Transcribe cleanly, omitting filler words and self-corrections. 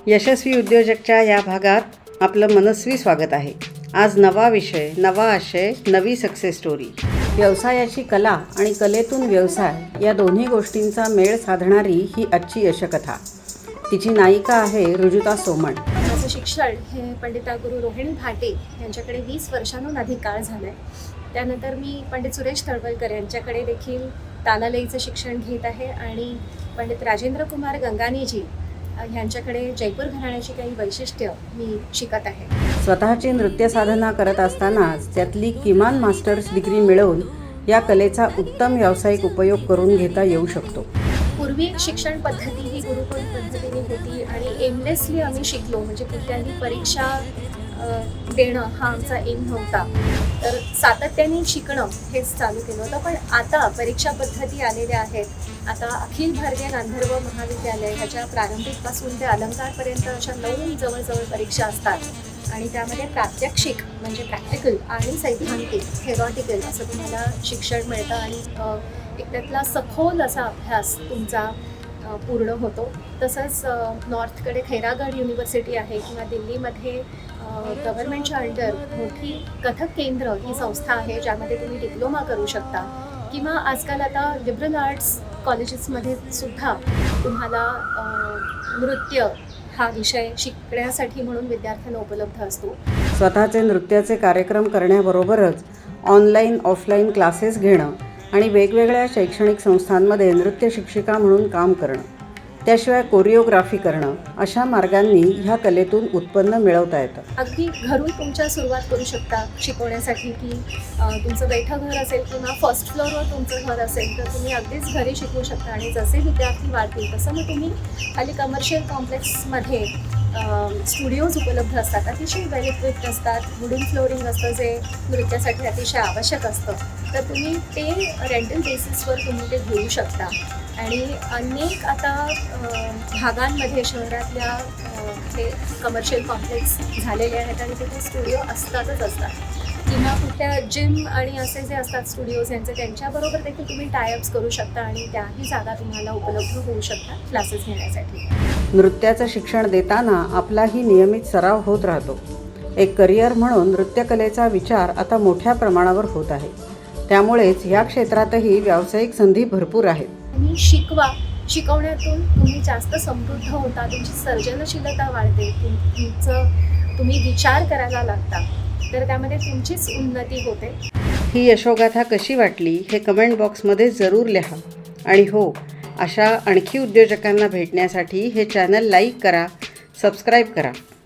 यशस्वी उद्योजकच्या या भागात आपलं मनस्वी स्वागत आहे। आज नवा विषय, नवा आशय, नवी सक्सेस स्टोरी। व्यवसायाची कला आणि कलेतून व्यवसाय या दोन्ही गोष्टींचा मेळ साधणारी ही आजची यशकथा। तिची नायिका आहे रुजुता सोमण। माझं शिक्षण हे पंडितागुरू रोहिणी भाटे यांच्याकडे 20 वर्षांहून अधिक काळ झालं आहे। त्यानंतर मी पंडित सुरेश तळवलकर यांच्याकडे देखील तालालईचं शिक्षण घेत आहे आणि पंडित राजेंद्र कुमार गंगानीजी यांच्याकडे जयपूर घराण्याची काही वैशिष्ट्य मी शिकत आहे। स्वतःची नृत्य साधना करत असतानाच त्यातली किमान मास्टर्स डिग्री मिळवून या कलेचा उत्तम व्यावसायिक उपयोग करून घेता येऊ शकतो। पूर्वी शिक्षण पद्धती ही गुरुकुल पद्धतीने होती आणि एमलेसली आम्ही शिकलो, म्हणजे कुठल्याही परीक्षा देणं हा आमचा एम नव्हता। तर सातत्याने शिकणं हेच चालू केलं होतं। पण आता परीक्षा पद्धती आलेल्या आहेत। आता अखिल भारतीय गांधर्व महाविद्यालय ह्याच्या प्रारंभिकपासून ते अलंकारपर्यंत अशा 9 जवळजवळ परीक्षा असतात आणि त्यामध्ये प्रात्यक्षिक म्हणजे प्रॅक्टिकल आणि सैद्धांतिक थेरॉटिकल असं तुम्हाला शिक्षण मिळतं आणि एक त्यातला सखोल असा अभ्यास तुमचा पूर्ण होतो। तसंच नॉर्थकडे खैरागड युनिव्हर्सिटी आहे किंवा दिल्लीमध्ये गव्हर्नमेंटच्या अंडर मोठी कथक केंद्र ही संस्था आहे ज्यामध्ये तुम्ही डिप्लोमा करू शकता किंवा आजकाल आता लिबरल आर्ट्स कॉलेजेसमध्ये सुद्धा तुम्हाला नृत्य हा विषय शिकण्यासाठी म्हणून विद्यार्थ्यांना उपलब्ध असतो। स्वतःचे नृत्याचे कार्यक्रम करण्याबरोबरच ऑनलाईन ऑफलाईन क्लासेस घेणं आणि वेगवेगळ्या शैक्षणिक संस्थांमध्ये नृत्य शिक्षिका म्हणून काम करणं, त्याशिवाय कोरिओग्राफी करणं अशा मार्गांनी ह्या कलेतून उत्पन्न मिळवता येतं। अगदी घरून तुमच्या सुरुवात करू शकता शिकवण्यासाठी की तुमचं बैठं घर असेल किंवा फर्स्ट फ्लोअरवर तुमचं घर असेल तर तुम्ही अगदीच घरी शिकवू शकता आणि जसे विद्यार्थी वाढतील तसं मग तुम्ही खाली कमर्शियल कॉम्प्लेक्समध्ये स्टुडिओज उपलब्ध असतात, अतिशय वेल इक्विप्ड असतात, वुडन फ्लोरिंग असतं जे नृत्यासाठी अतिशय आवश्यक असतं। तर तुम्ही ते रेंटल बेसिसवर तुम्ही ते घेऊ शकता आणि अनेक आता भागांमध्ये शहरातल्या हे कमर्शियल कॉम्प्लेक्स झालेले आहेत आणि तिथे स्टुडिओ असतातच असतात किंवा कुठल्या जिम आणि असे जे असतात स्टुडिओज त्यांच्याबरोबर देखील तुम्ही टायअप्स करू शकता आणि त्याही जागा तुम्हाला उपलब्ध होऊ शकतात क्लासेस घेण्यासाठी। नृत्याचं शिक्षण देताना आपलाही नियमित सराव होत राहतो। एक करिअर म्हणून नृत्यकलेचा विचार आता मोठ्या प्रमाणावर होत आहे। त्यामुळेच या क्षेत्रातही व्यावसायिक संधी भरपूर आहेत। तुम्ही शिकवा, शिकवण्यातून तुम्ही जास्त समृद्ध होता, तुमची सर्जनशीलता वाढते, तुम्ही विचार करायला लागता, तर त्यामध्ये तुमचीच उन्नती होते। ही यशोगाथा कशी वाटली हे कमेंट बॉक्समध्ये जरूर लिहा आणि हो, अशा आणखी उद्योजकांना भेटण्यासाठी हे चॅनल लाईक करा, सबस्क्राईब करा।